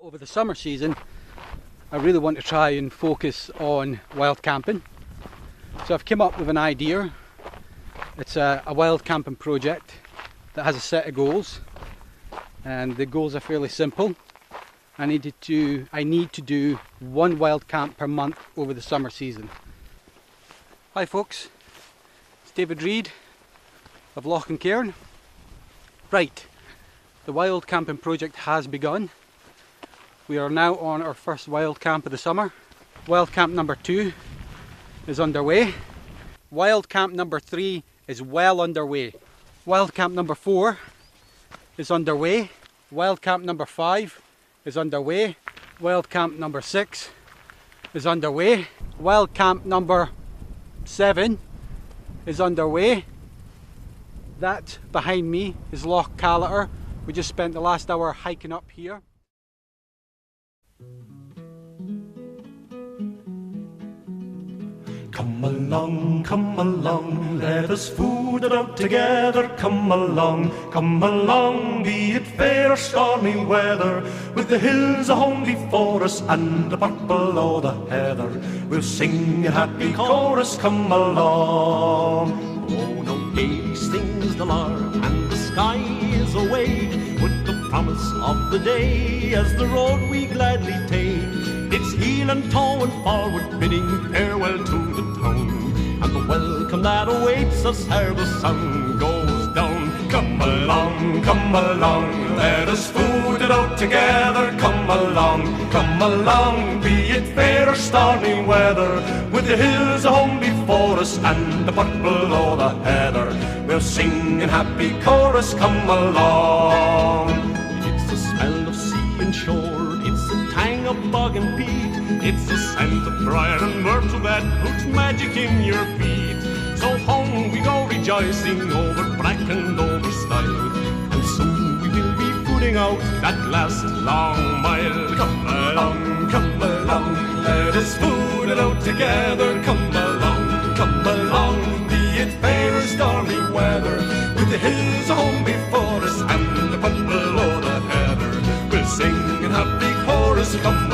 Over the summer season, I really want to try and focus on wild camping. So I've come up with an idea. It's a wild camping project that has a set of goals, and the goals are fairly simple. I need to do one wild camp per month over the summer season. Hi folks, it's David Reid of Loch and Cairn. Right, the wild camping project has begun. We are now on our first wild camp of the summer. Wild camp number 2 is underway. Wild camp number 3 is well underway. Wild camp number 4 is underway. Wild camp number 5 is underway. Wild camp number 6 is underway. Wild camp number 7 is underway. That behind me is Loch. We just spent the last hour hiking up here. Come along, let us food it out together. Come along, be it fair or stormy weather. With the hills a home before us and the purple o' the heather, we'll sing a happy chorus. Come along. Oh, no gaily sings the lark and the sky is awake with the promise of the day as the road we gladly take. It's heel and toe and forward, bidding farewell to the town, and the welcome that awaits us ere the sun goes down. Come along, let us food it out together. Come along, be it fair or stormy weather. With the hills a home before us and the purple o' the heather, we'll sing in happy chorus. Come along. It's the smell of sea and shore, it's the tang of bog and peat, it's the scent of briar and myrtle that puts magic in your feet. So home we go rejoicing over brack and over stile, and soon we will be footing out that last long mile. Come along, let us food it out together. Come along, be it fair or stormy weather. With the hills a home before us and the purple o' the heather, we'll sing in happy chorus. Come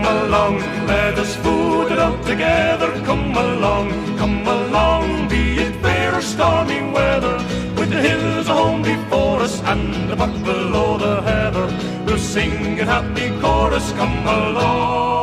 along, let us food it out together. Come along, be it fair or stormy weather. With the hills a home before us and the purple o' the heather, we'll sing in happy chorus. Come along.